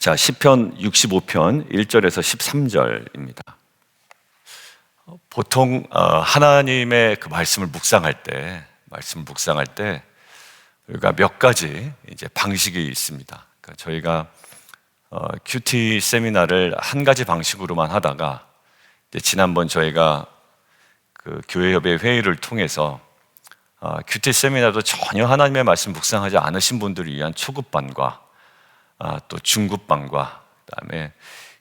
자, 시편 65편 1절에서 13절입니다. 보통 하나님의 그 말씀을 묵상할 때 우리가 몇 가지 이제 방식이 있습니다. 그러니까 저희가 큐티 세미나를 한 가지 방식으로만 하다가 이제 지난번 저희가 그 교회협의 회의를 통해서 큐티 세미나도 전혀 하나님의 말씀 묵상하지 않으신 분들을 위한 초급반과 또 중급반과 그다음에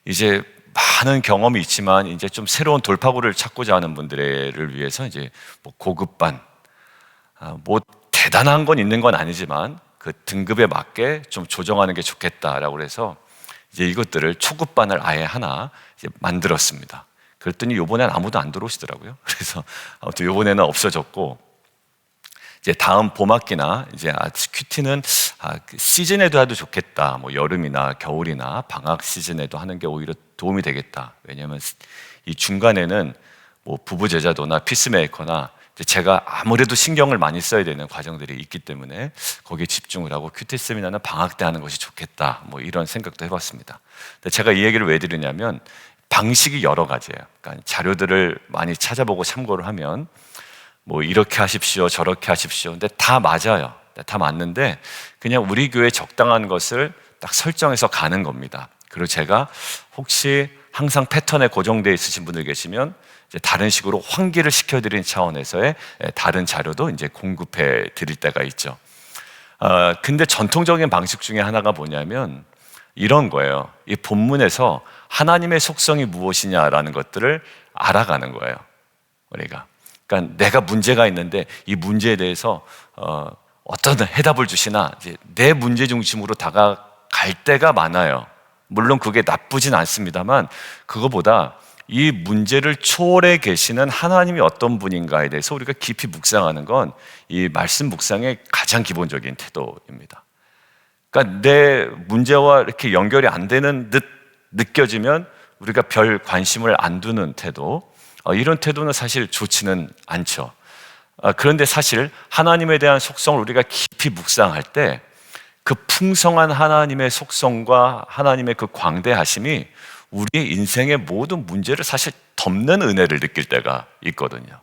이제 많은 경험이 있지만 이제 좀 새로운 돌파구를 찾고자 하는 분들을 위해서 이제 뭐 고급반, 뭐 대단한 건 있는 건 아니지만 그 등급에 맞게 좀 조정하는 게 좋겠다라고 해서 이제 이것들을 초급반을 아예 하나 이제 만들었습니다. 그랬더니 이번엔 아무도 안 들어오시더라고요. 그래서 아무튼 이번에는 없어졌고, 이제 다음 봄학기나 이제 큐티는 시즌에도 해도 좋겠다. 뭐 여름이나 겨울이나 방학 시즌에도 하는 게 오히려 도움이 되겠다. 왜냐하면 이 중간에는 뭐 부부 제자도나 피스메이커나 제가 아무래도 신경을 많이 써야 되는 과정들이 있기 때문에 거기에 집중을 하고 큐티 세미나는 방학 때 하는 것이 좋겠다. 뭐 이런 생각도 해봤습니다. 근데 제가 이 얘기를 왜 드리냐면 방식이 여러 가지예요. 그러니까 자료들을 많이 찾아보고 참고를 하면 뭐 이렇게 하십시오, 저렇게 하십시오. 근데 다 맞아요. 다 맞는데 그냥 우리 교회에 적당한 것을 딱 설정해서 가는 겁니다. 그리고 제가 혹시 항상 패턴에 고정되어 있으신 분들 계시면 이제 다른 식으로 환기를 시켜드리는 차원에서의 다른 자료도 이제 공급해 드릴 때가 있죠. 근데 전통적인 방식 중에 하나가 뭐냐면 이런 거예요. 이 본문에서 하나님의 속성이 무엇이냐라는 것들을 알아가는 거예요. 우리가. 그러니까 내가 문제가 있는데 이 문제에 대해서 어떤 해답을 주시나 이제 내 문제 중심으로 다가갈 때가 많아요. 물론 그게 나쁘진 않습니다만 그거보다 이 문제를 초월해 계시는 하나님이 어떤 분인가에 대해서 우리가 깊이 묵상하는 건 이 말씀 묵상의 가장 기본적인 태도입니다. 그러니까 내 문제와 이렇게 연결이 안 되는 듯 느껴지면 우리가 별 관심을 안 두는 태도, 이런 태도는 사실 좋지는 않죠. 그런데 사실 하나님에 대한 속성을 우리가 깊이 묵상할 때 그 풍성한 하나님의 속성과 하나님의 그 광대하심이 우리의 인생의 모든 문제를 사실 덮는 은혜를 느낄 때가 있거든요.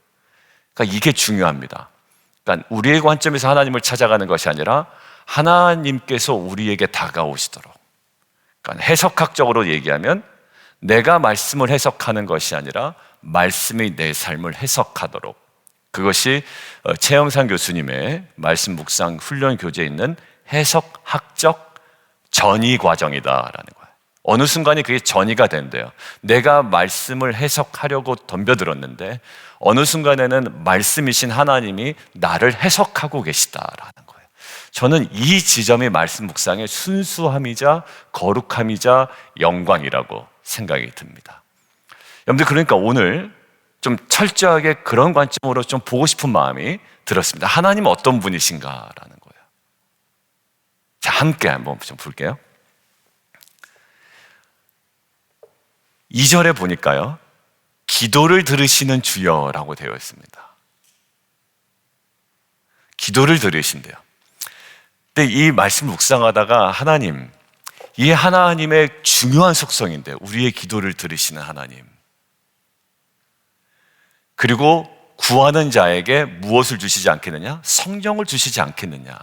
그러니까 이게 중요합니다. 그러니까 우리의 관점에서 하나님을 찾아가는 것이 아니라 하나님께서 우리에게 다가오시도록. 그러니까 해석학적으로 얘기하면 내가 말씀을 해석하는 것이 아니라 말씀이 내 삶을 해석하도록. 그것이 최영상 교수님의 말씀 묵상 훈련 교재에 있는 해석학적 전이 과정이다라는 거예요. 어느 순간이 그게 전이가 된대요. 내가 말씀을 해석하려고 덤벼들었는데 어느 순간에는 말씀이신 하나님이 나를 해석하고 계시다라는 거예요. 저는 이 지점이 말씀 묵상의 순수함이자 거룩함이자 영광이라고 생각이 듭니다. 여러분들, 그러니까 오늘 좀 철저하게 그런 관점으로 좀 보고 싶은 마음이 들었습니다. 하나님은 어떤 분이신가라는 거예요. 자, 함께 한번 좀 볼게요. 2절에 보니까요, 기도를 들으시는 주여라고 되어 있습니다. 기도를 들으신대요. 근데 이 말씀 묵상하다가 하나님, 이 하나님의 중요한 속성인데 우리의 기도를 들으시는 하나님, 그리고 구하는 자에게 무엇을 주시지 않겠느냐? 성령을 주시지 않겠느냐?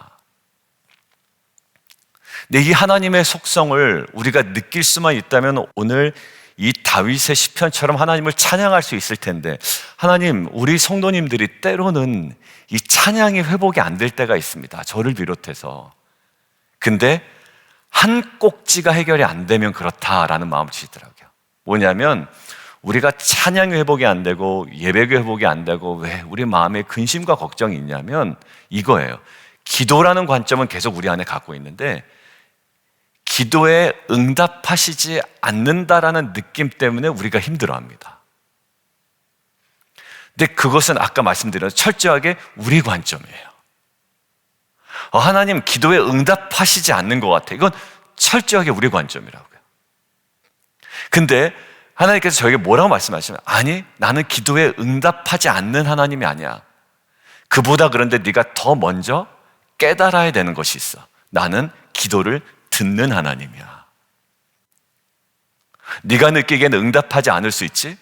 근데 이 하나님의 속성을 우리가 느낄 수만 있다면 오늘 이 다윗의 시편처럼 하나님을 찬양할 수 있을 텐데, 하나님, 우리 성도님들이 때로는 이 찬양이 회복이 안 될 때가 있습니다. 저를 비롯해서. 근데 한 꼭지가 해결이 안 되면 그렇다라는 마음을 주시더라고요. 뭐냐면 우리가 찬양이 회복이 안 되고 예배가 회복이 안 되고 왜 우리 마음에 근심과 걱정이 있냐면 이거예요. 기도라는 관점은 계속 우리 안에 갖고 있는데 기도에 응답하시지 않는다라는 느낌 때문에 우리가 힘들어합니다. 근데 그것은 아까 말씀드린 철저하게 우리 관점이에요. 하나님, 기도에 응답하시지 않는 것 같아. 이건 철저하게 우리 관점이라고요. 근데 하나님께서 저에게 뭐라고 말씀하시면, 아니, 나는 기도에 응답하지 않는 하나님이 아니야. 그보다 그런데 네가 더 먼저 깨달아야 되는 것이 있어. 나는 기도를 듣는 하나님이야. 네가 느끼기엔 응답하지 않을 수 있지,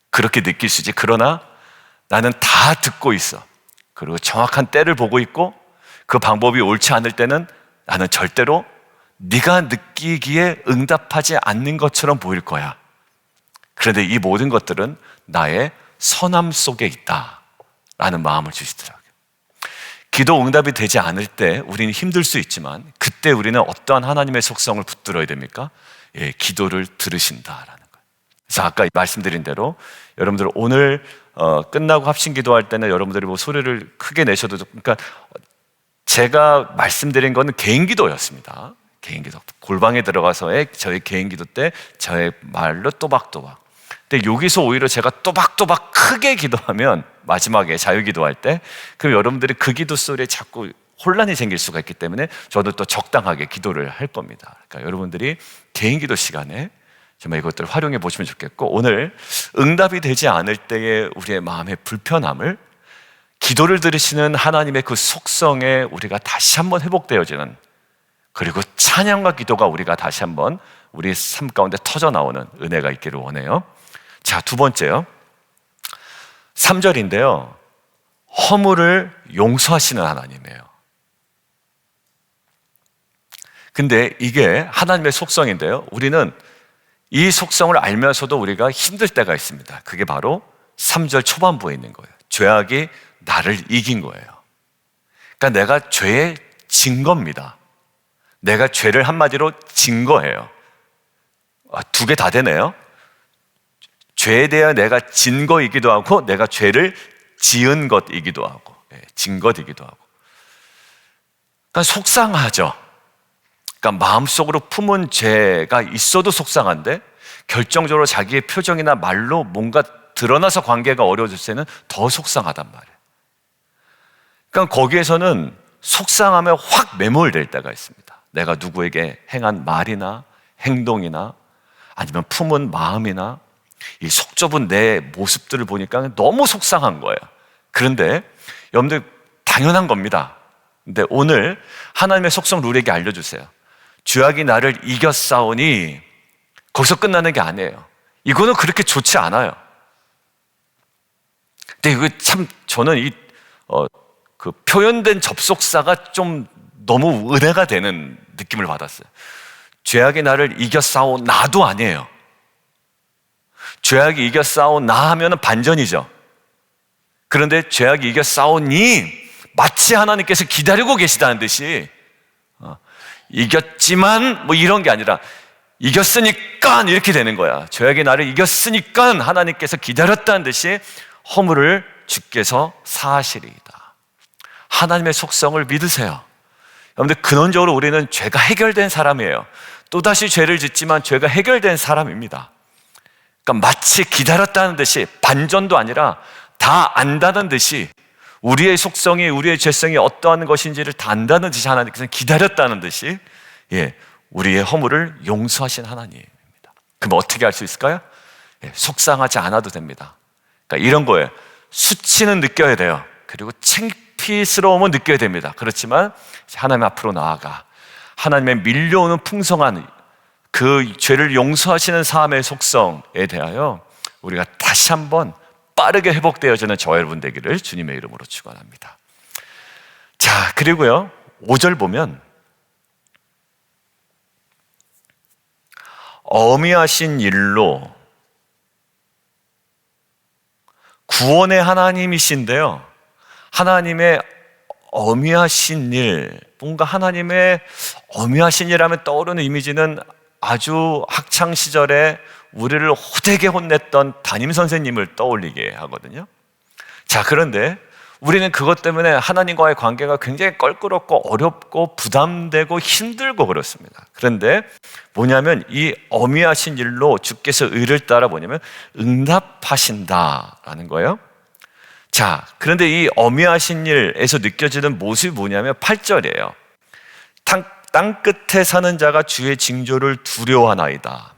그렇게 느낄 수 있지. 그러나 나는 다 듣고 있어. 그리고 정확한 때를 보고 있고, 그 방법이 옳지 않을 때는 나는 절대로 네가 느끼기에 응답하지 않는 것처럼 보일 거야. 그런데 이 모든 것들은 나의 선함 속에 있다라는 마음을 주시더라고요. 기도 응답이 되지 않을 때 우리는 힘들 수 있지만, 그때 우리는 어떠한 하나님의 속성을 붙들어야 됩니까? 예, 기도를 들으신다라는 거예요. 그래서 아까 말씀드린 대로 여러분들 오늘 끝나고 합심 기도할 때는 여러분들이 뭐 소리를 크게 내셔도, 그러니까 제가 말씀드린 건 개인 기도였습니다. 개인 기도. 골방에 들어가서의 저희 개인 기도 때 저의 말로 또박또박. 근데 여기서 오히려 제가 또박또박 크게 기도하면, 마지막에 자유 기도할 때, 그럼 여러분들이 그 기도 소리에 자꾸 혼란이 생길 수가 있기 때문에 저도 또 적당하게 기도를 할 겁니다. 그러니까 여러분들이 개인 기도 시간에 정말 이것들을 활용해 보시면 좋겠고, 오늘 응답이 되지 않을 때의 우리의 마음의 불편함을 기도를 들으시는 하나님의 그 속성에 우리가 다시 한번 회복되어지는, 그리고 찬양과 기도가 우리가 다시 한번 우리 삶 가운데 터져 나오는 은혜가 있기를 원해요. 자, 두 번째요. 3절인데요. 허물을 용서하시는 하나님이에요. 근데 이게 하나님의 속성인데요. 우리는 이 속성을 알면서도 우리가 힘들 때가 있습니다. 그게 바로 3절 초반부에 있는 거예요. 죄악이 나를 이긴 거예요. 그러니까 내가 죄에 진 겁니다. 내가 죄를 한마디로 진 거예요. 두 개 다 되네요. 죄에 대해 내가 진 거이기도 하고, 내가 죄를 지은 것이기도 하고, 진 것이기도 하고. 그러니까 속상하죠. 그러니까 마음속으로 품은 죄가 있어도 속상한데, 결정적으로 자기의 표정이나 말로 뭔가 드러나서 관계가 어려워질 때는 더 속상하단 말이에요. 그러니까 거기에서는 속상함에 확 매몰될 때가 있습니다. 내가 누구에게 행한 말이나 행동이나 아니면 품은 마음이나 이 속 좁은 내 모습들을 보니까 너무 속상한 거예요. 그런데 여러분들 당연한 겁니다. 근데 오늘 하나님의 속성을 우리에게 알려주세요. 죄악이 나를 이겼사오니, 거기서 끝나는 게 아니에요. 이거는 그렇게 좋지 않아요. 근데 이거 참 저는 그 표현된 접속사가 좀 너무 은혜가 되는 느낌을 받았어요. 죄악이 나를 이겼사오 나도 아니에요. 죄악이 이겼사오 나 하면은 반전이죠. 그런데 죄악이 이겼사오니 마치 하나님께서 기다리고 계시다는 듯이, 이겼지만 뭐 이런 게 아니라 이겼으니까 이렇게 되는 거야. 죄악이 나를 이겼으니까 하나님께서 기다렸다는 듯이 허물을 주께서 사하시리이다. 하나님의 속성을 믿으세요. 여러분들 근원적으로 우리는 죄가 해결된 사람이에요. 또다시 죄를 짓지만 죄가 해결된 사람입니다. 그러니까 마치 기다렸다는 듯이, 반전도 아니라 다 안다는 듯이, 우리의 속성이, 우리의 죄성이 어떠한 것인지를 다 안다는 듯이 하나님께서는 기다렸다는 듯이, 우리의 허물을 용서하신 하나님입니다. 그럼 어떻게 할 수 있을까요? 속상하지 않아도 됩니다. 그러니까 이런 거예요. 수치는 느껴야 돼요. 그리고 창피스러움은 느껴야 됩니다. 그렇지만 하나님 앞으로 나아가 하나님의 밀려오는 풍성한 그 죄를 용서하시는 삶의 속성에 대하여 우리가 다시 한번 빠르게 회복되어지는 저와 여러분 되기를 주님의 이름으로 축원합니다. 자, 그리고요 5절 보면 어미하신 일로 구원의 하나님이신데요, 하나님의 어미하신 일, 뭔가 하나님의 어미하신 일 하면 떠오르는 이미지는 아주 학창시절에 우리를 호되게 혼냈던 담임선생님을 떠올리게 하거든요. 자, 그런데 우리는 그것 때문에 하나님과의 관계가 굉장히 껄끄럽고 어렵고 부담되고 힘들고 그렇습니다. 그런데 뭐냐면 이 어미하신 일로 주께서 의를 따라 뭐냐면 응답하신다라는 거예요. 자, 그런데 이 어미하신 일에서 느껴지는 모습이 뭐냐면 8절이에요. 땅 끝에 사는 자가 주의 징조를 두려워하나이다.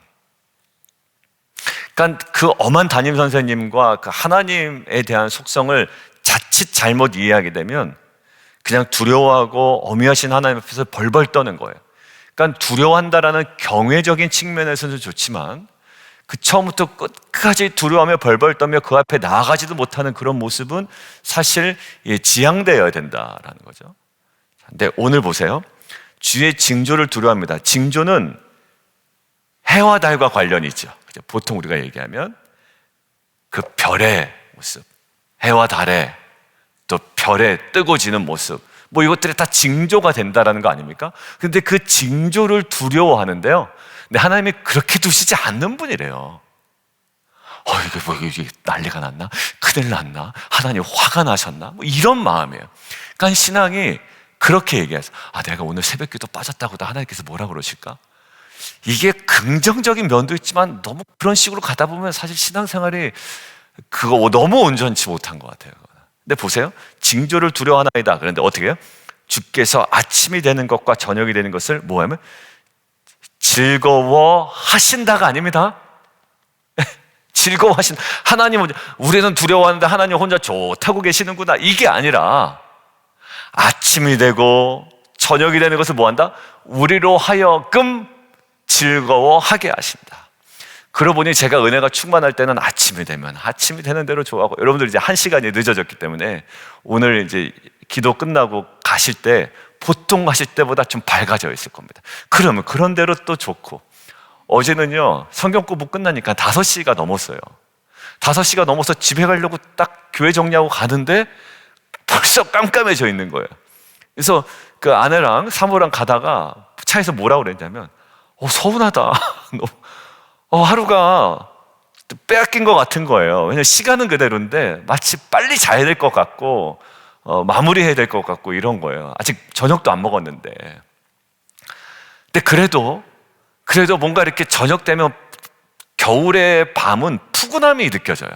그러니까 그 엄한 담임 선생님과 그 하나님에 대한 속성을 자칫 잘못 이해하게 되면 그냥 두려워하고 어미하신 하나님 앞에서 벌벌 떠는 거예요. 그러니까 두려워한다라는 경외적인 측면에서는 좋지만 그 처음부터 끝까지 두려워하며 벌벌 떨며 그 앞에 나아가지도 못하는 그런 모습은 사실 지양되어야 된다라는 거죠. 근데 오늘 보세요. 주의 징조를 두려워합니다. 징조는 해와 달과 관련이 있죠. 보통 우리가 얘기하면 그 별의 모습, 해와 달의 또 별의 뜨고 지는 모습, 뭐 이것들이 다 징조가 된다라는 거 아닙니까? 근데 그 징조를 두려워하는데요. 근데 하나님이 그렇게 두시지 않는 분이래요. 이게 뭐 이게 난리가 났나? 큰일 났나? 하나님 화가 나셨나? 뭐 이런 마음이에요. 그러니까 신앙이 그렇게 얘기해서 내가 오늘 새벽기도 빠졌다고 하나님께서 뭐라 그러실까? 이게 긍정적인 면도 있지만 너무 그런 식으로 가다 보면 사실 신앙생활이 그거 너무 온전치 못한 것 같아요. 근데 보세요. 징조를 두려워하나이다. 그런데 어떻게 해요? 주께서 아침이 되는 것과 저녁이 되는 것을 뭐하면 즐거워하신다가 아닙니다. 즐거워하신다. 하나님은 우리는 두려워하는데 하나님 혼자 좋다고 계시는구나. 이게 아니라 아침이 되고 저녁이 되는 것을 뭐한다? 우리로 하여금 즐거워하게 하신다. 그러고 보니 제가 은혜가 충만할 때는 아침이 되는 대로 좋아하고, 여러분들 이제 1시간이 늦어졌기 때문에 오늘 이제 기도 끝나고 가실 때 보통 가실 때보다 좀 밝아져 있을 겁니다. 그러면 그런 대로 또 좋고, 어제는요 성경 공부 끝나니까 5시가 넘었어요. 5시가 넘어서 집에 가려고 딱 교회 정리하고 가는데 벌써 깜깜해져 있는 거예요. 그래서 그 아내랑 사모랑 가다가 차에서 뭐라고 그랬냐면 서운하다. 하루가 빼앗긴 것 같은 거예요. 왜냐면 시간은 그대로인데 마치 빨리 자야 될 것 같고 마무리해야 될 것 같고 이런 거예요. 아직 저녁도 안 먹었는데. 근데 그래도 뭔가 이렇게 저녁 되면 겨울의 밤은 푸근함이 느껴져요.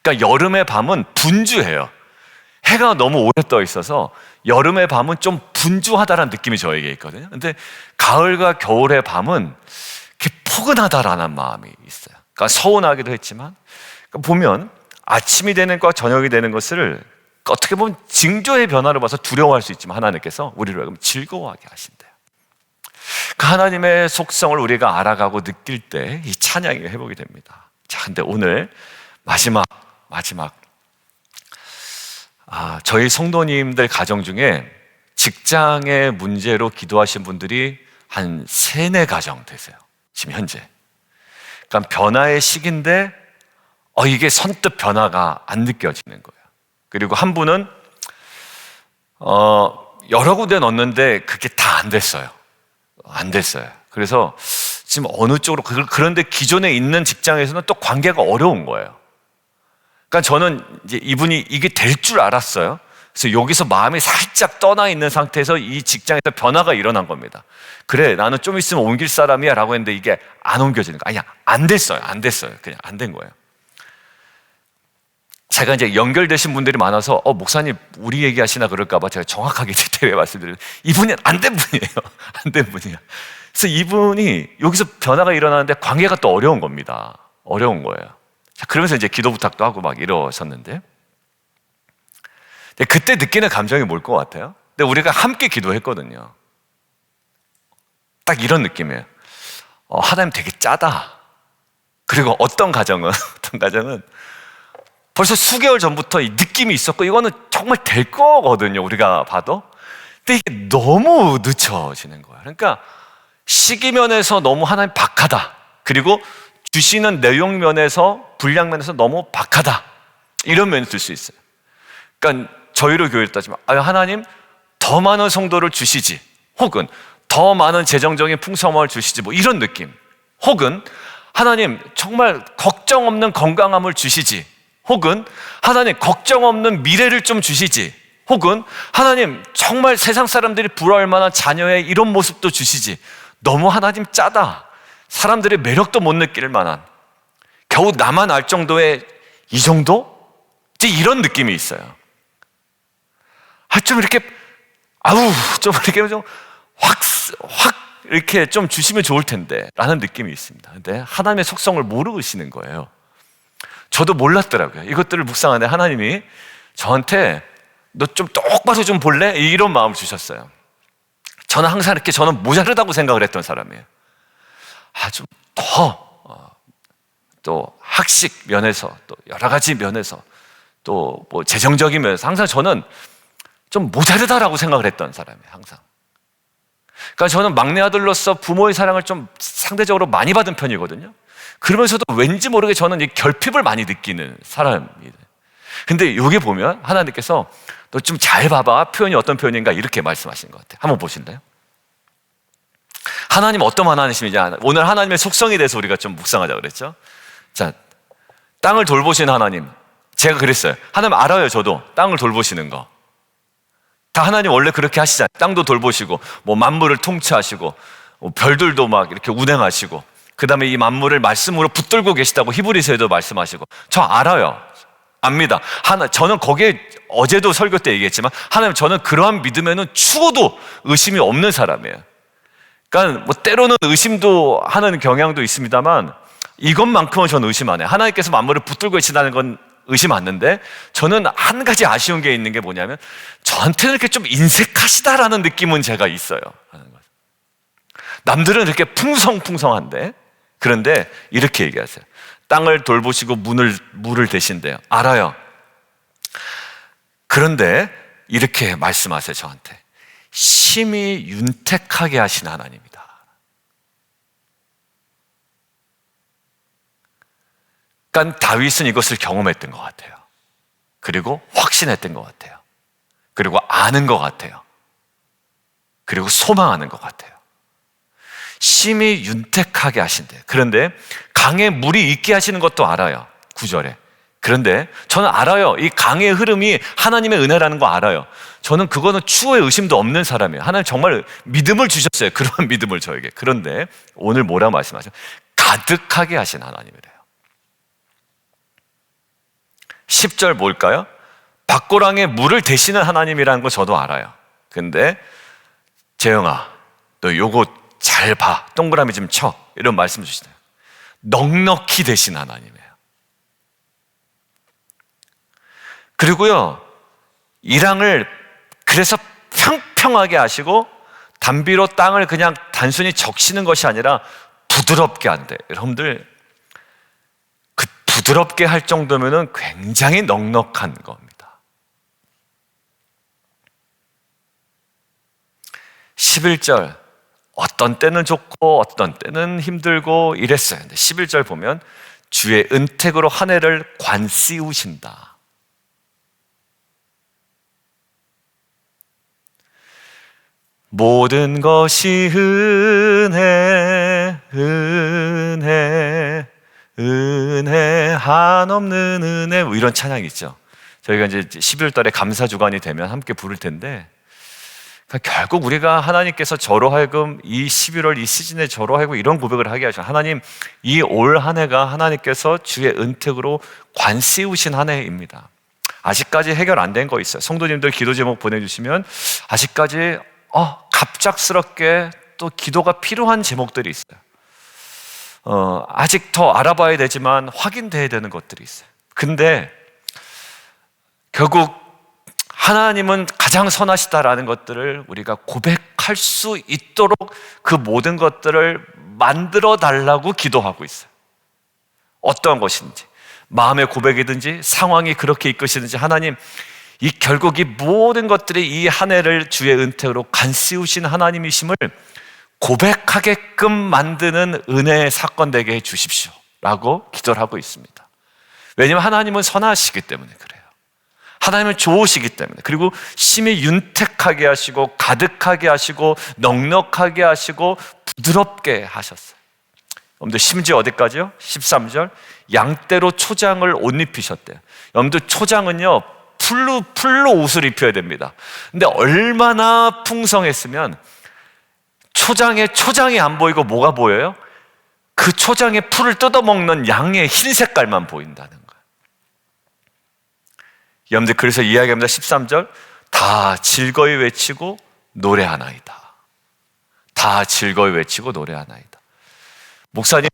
그러니까 여름의 밤은 분주해요. 해가 너무 오래 떠 있어서 여름의 밤은 좀 분주하다라는 느낌이 저에게 있거든요. 근데 가을과 겨울의 밤은 이렇게 포근하다라는 마음이 있어요. 그러니까 서운하기도 했지만, 그러니까 보면 아침이 되는 것과 저녁이 되는 것을 어떻게 보면 징조의 변화를 봐서 두려워할 수 있지만 하나님께서 우리를 하여금 즐거워하게 하신대요. 그 하나님의 속성을 우리가 알아가고 느낄 때 이 찬양이 회복이 됩니다. 자, 근데 오늘 마지막 저희 성도님들 가정 중에 직장의 문제로 기도하신 분들이 한 3-4 가정 되세요. 지금 현재. 그러니까 변화의 시기인데 이게 선뜻 변화가 안 느껴지는 거예요. 그리고 한 분은 여러 군데 넣었는데 그게 다 안 됐어요. 그래서 지금 어느 쪽으로, 그런데 기존에 있는 직장에서는 또 관계가 어려운 거예요. 그러니까 저는 이제 이분이 이게 될 줄 알았어요. 그래서 여기서 마음이 살짝 떠나 있는 상태에서 이 직장에서 변화가 일어난 겁니다. 그래, 나는 좀 있으면 옮길 사람이야 라고 했는데 이게 안 옮겨지는 거예요. 아니야, 안 됐어요. 그냥 안 된 거예요. 제가 이제 연결되신 분들이 많아서 목사님 우리 얘기하시나 그럴까 봐 제가 정확하게 디테일하게 말씀드려요. 이분이 안 된 분이에요. 안 된 분이야. 그래서 이분이 여기서 변화가 일어나는데 관계가 또 어려운 겁니다. 어려운 거예요. 자, 그러면서 이제 기도 부탁도 하고 막 이러셨는데, 근데 그때 느끼는 감정이 뭘 것 같아요? 근데 우리가 함께 기도했거든요. 딱 이런 느낌이에요. 하나님 되게 짜다. 그리고 어떤 가정은 벌써 수개월 전부터 이 느낌이 있었고 이거는 정말 될 거거든요, 우리가 봐도. 근데 이게 너무 늦춰지는 거예요. 그러니까 시기면에서 너무 하나님 박하다. 그리고 주시는 내용 면에서, 분량 면에서 너무 박하다. 이런 면이 들 수 있어요. 그러니까 저희로 교회를 따지면 하나님 더 많은 성도를 주시지, 혹은 더 많은 재정적인 풍성함을 주시지, 뭐 이런 느낌. 혹은 하나님 정말 걱정 없는 건강함을 주시지, 혹은 하나님 걱정 없는 미래를 좀 주시지, 혹은 하나님 정말 세상 사람들이 부러워할 만한 자녀의 이런 모습도 주시지. 너무 하나님 짜다. 사람들의 매력도 못 느낄 만한, 겨우 나만 알 정도의 이 정도? 이제 이런 느낌이 있어요. 좀 이렇게 확 이렇게 좀 주시면 좋을 텐데 라는 느낌이 있습니다. 근데 하나님의 속성을 모르시는 거예요. 저도 몰랐더라고요. 이것들을 묵상하는데 하나님이 저한테 너 좀 똑바로 좀 볼래? 이런 마음을 주셨어요. 저는 항상 저는 모자르다고 생각을 했던 사람이에요. 좀 더 또 학식 면에서, 또 여러 가지 면에서, 또 뭐 재정적인 면에서 항상 저는 좀 모자르다라고 생각을 했던 사람이에요, 항상. 그러니까 저는 막내 아들로서 부모의 사랑을 좀 상대적으로 많이 받은 편이거든요. 그러면서도 왠지 모르게 저는 이 결핍을 많이 느끼는 사람이에요. 근데 여기 보면 하나님께서 너 좀 잘 봐봐, 표현이 어떤 표현인가 이렇게 말씀하시는 것 같아요. 한번 보실래요? 하나님 어떤 하나님이신지, 오늘 하나님의 속성에 대해서 우리가 좀 묵상하자 그랬죠. 자, 땅을 돌보시는 하나님, 제가 그랬어요. 하나님 알아요. 저도 땅을 돌보시는 거 다 하나님 원래 그렇게 하시잖아요. 땅도 돌보시고 뭐 만물을 통치하시고 별들도 막 이렇게 운행하시고, 그 다음에 이 만물을 말씀으로 붙들고 계시다고 히브리서에도 말씀하시고, 저 알아요. 압니다. 저는 거기에 어제도 설교 때 얘기했지만, 하나님 저는 그러한 믿음에는 추호도 의심이 없는 사람이에요. 그러니까 뭐 때로는 의심도 하는 경향도 있습니다만, 이것만큼은 저는 의심 안 해요. 하나님께서 만물을 붙들고 계시다는 건 의심 않는데, 저는 한 가지 아쉬운 게 있는 게 뭐냐면, 저한테는 이렇게 좀 인색하시다라는 느낌은 제가 있어요. 남들은 이렇게 풍성풍성한데, 그런데 이렇게 얘기하세요. 땅을 돌보시고 물을 대신대요. 알아요. 그런데 이렇게 말씀하세요, 저한테. 심히 윤택하게 하신 하나님이다. 그러니까 다윗은 이것을 경험했던 것 같아요. 그리고 확신했던 것 같아요. 그리고 아는 것 같아요. 그리고 소망하는 것 같아요. 심히 윤택하게 하신대요. 그런데 강에 물이 있게 하시는 것도 알아요. 9절에. 그런데 저는 알아요. 이 강의 흐름이 하나님의 은혜라는 거 알아요. 저는 그거는 추호의 의심도 없는 사람이에요. 하나님 정말 믿음을 주셨어요. 그런 믿음을 저에게. 그런데 오늘 뭐라고 말씀하죠? 가득하게 하신 하나님이래요. 10절 뭘까요? 밭고랑에 물을 대시는 하나님이라는 거 저도 알아요. 근데 재영아, 너 요거 잘 봐. 동그라미 좀 쳐. 이런 말씀 주시네요. 넉넉히 대신 하나님이에요. 그리고요, 이랑을 그래서 평평하게 하시고 단비로 땅을 그냥 단순히 적시는 것이 아니라 부드럽게 한대. 여러분들, 그 부드럽게 할 정도면은 굉장히 넉넉한 겁니다. 11절, 어떤 때는 좋고 어떤 때는 힘들고 이랬어요. 근데 11절 보면 주의 은택으로 한 해를 관씌우신다. 모든 것이 은혜, 은혜, 은혜, 한없는 은혜, 뭐 이런 찬양이 있죠. 저희가 이제 11월 달에 감사 주간이 되면 함께 부를 텐데, 그러니까 결국 우리가 하나님께서 저로 하여금 이 11월 이 시즌에 저로 하여금 이런 고백을 하게 하셔. 하나님, 이 올 한 해가 하나님께서 주의 은택으로 관씌우신 한 해입니다. 아직까지 해결 안 된 거 있어요. 성도님들 기도 제목 보내주시면 아직까지 갑작스럽게 또 기도가 필요한 제목들이 있어요. 아직 더 알아봐야 되지만 확인돼야 되는 것들이 있어요. 근데 결국 하나님은 가장 선하시다라는 것들을 우리가 고백할 수 있도록 그 모든 것들을 만들어 달라고 기도하고 있어요. 어떠한 것인지, 마음의 고백이든지 상황이 그렇게 이끄시든지, 하나님, 이 결국 이 모든 것들이 이 한 해를 주의 은택으로 간씌우신 하나님이심을 고백하게끔 만드는 은혜의 사건 되게 해 주십시오 라고 기도를 하고 있습니다. 왜냐하면 하나님은 선하시기 때문에 그래요. 하나님은 좋으시기 때문에. 그리고 심히 윤택하게 하시고 가득하게 하시고 넉넉하게 하시고 부드럽게 하셨어요. 여러분들 심지어 어디까지요? 13절, 양떼로 초장을 옷 입히셨대요. 여러분들 초장은요, 풀로 옷을 입혀야 됩니다. 근데 얼마나 풍성했으면 초장이 안 보이고 뭐가 보여요? 그 초장의 풀을 뜯어먹는 양의 흰 색깔만 보인다는 거예요. 여러분들 그래서 이야기합니다. 13절, 다 즐거이 외치고 노래하나이다. 다 즐거이 외치고 노래하나이다. 목사님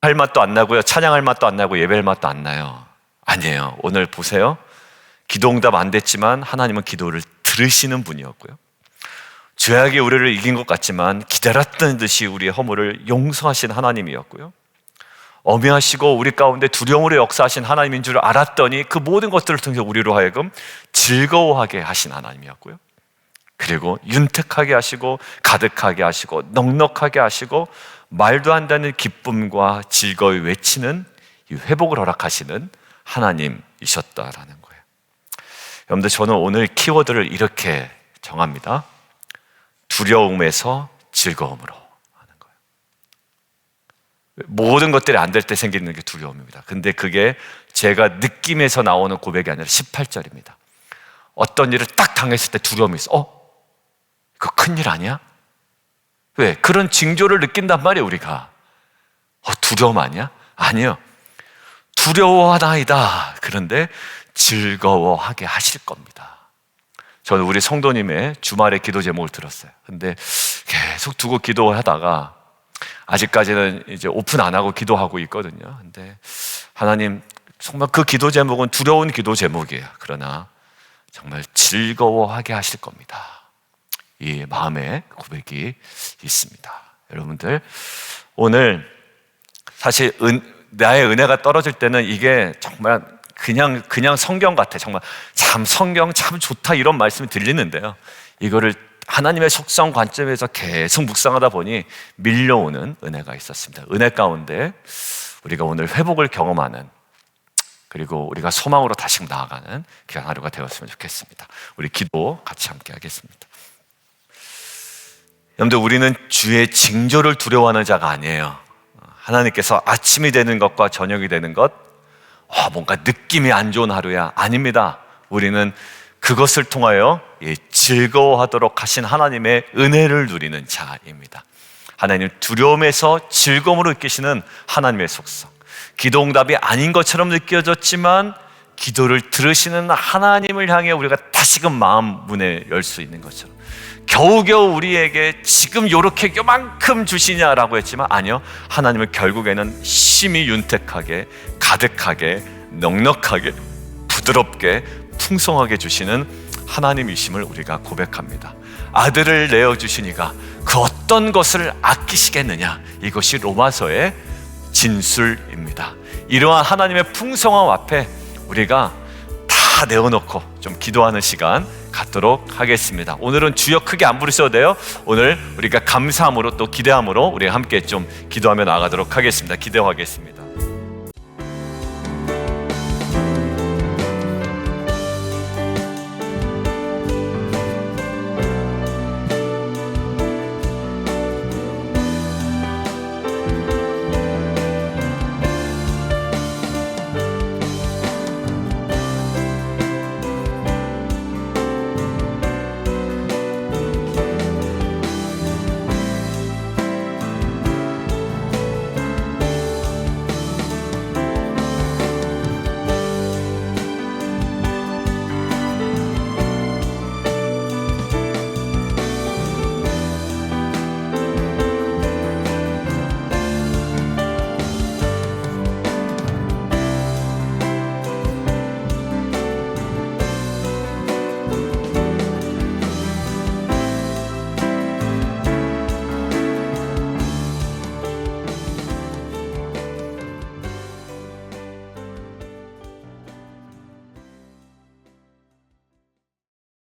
할 맛도 안 나고요, 찬양할 맛도 안 나고 예배할 맛도 안 나요. 아니에요. 오늘 보세요. 기도응답 안 됐지만 하나님은 기도를 들으시는 분이었고요, 죄악이 우리를 이긴 것 같지만 기다렸던 듯이 우리의 허물을 용서하신 하나님이었고요, 어미하시고 우리 가운데 두려움으로 역사하신 하나님인 줄 알았더니 그 모든 것들을 통해서 우리로 하여금 즐거워하게 하신 하나님이었고요. 그리고 윤택하게 하시고 가득하게 하시고 넉넉하게 하시고 말도 안 되는 기쁨과 즐거움이 외치는 이 회복을 허락하시는 하나님이셨다라는 거예요. 여러분들, 저는 오늘 키워드를 이렇게 정합니다. 두려움에서 즐거움으로 하는 거예요. 모든 것들이 안 될 때 생기는 게 두려움입니다. 근데 그게 제가 느낌에서 나오는 고백이 아니라 18절입니다. 어떤 일을 딱 당했을 때 두려움이 있어. 그거 큰일 아니야? 왜? 그런 징조를 느낀단 말이에요, 우리가. 두려움 아니야? 아니요. 두려워하나이다. 그런데 즐거워하게 하실 겁니다. 저는 우리 성도님의 주말에 기도 제목을 들었어요. 근데 계속 두고 기도하다가 아직까지는 이제 오픈 안 하고 기도하고 있거든요. 근데 하나님, 정말 그 기도 제목은 두려운 기도 제목이에요. 그러나 정말 즐거워하게 하실 겁니다. 이 마음의 고백이 있습니다. 여러분들, 오늘 사실 나의 은혜가 떨어질 때는 이게 정말 그냥 성경 같아. 정말 참 성경 참 좋다 이런 말씀이 들리는데요, 이거를 하나님의 속성 관점에서 계속 묵상하다 보니 밀려오는 은혜가 있었습니다. 은혜 가운데 우리가 오늘 회복을 경험하는, 그리고 우리가 소망으로 다시 나아가는 귀한 하루가 되었으면 좋겠습니다. 우리 기도 같이 함께 하겠습니다. 여러분들, 우리는 주의 징조를 두려워하는 자가 아니에요. 하나님께서 아침이 되는 것과 저녁이 되는 것, 뭔가 느낌이 안 좋은 하루야, 아닙니다. 우리는 그것을 통하여 즐거워하도록 하신 하나님의 은혜를 누리는 자입니다. 하나님, 두려움에서 즐거움으로 이끄시는 하나님의 속성, 기도응답이 아닌 것처럼 느껴졌지만 기도를 들으시는 하나님을 향해 우리가 다시금 마음 문에 열 수 있는 것처럼, 겨우겨우 우리에게 지금 요만큼 주시냐라고 했지만 아니요, 하나님은 결국에는 심히 윤택하게, 가득하게, 넉넉하게, 부드럽게, 풍성하게 주시는 하나님이심을 우리가 고백합니다. 아들을 내어주시니가 그 어떤 것을 아끼시겠느냐, 이것이 로마서의 진술입니다. 이러한 하나님의 풍성함 앞에 우리가 다 내어놓고 좀 기도하는 시간 갖도록 하겠습니다. 오늘은 주여 크게 안 부르셔도 돼요. 오늘 우리가 감사함으로 또 기대함으로 우리 함께 좀 기도하며 나아가도록 하겠습니다. 기도하겠습니다.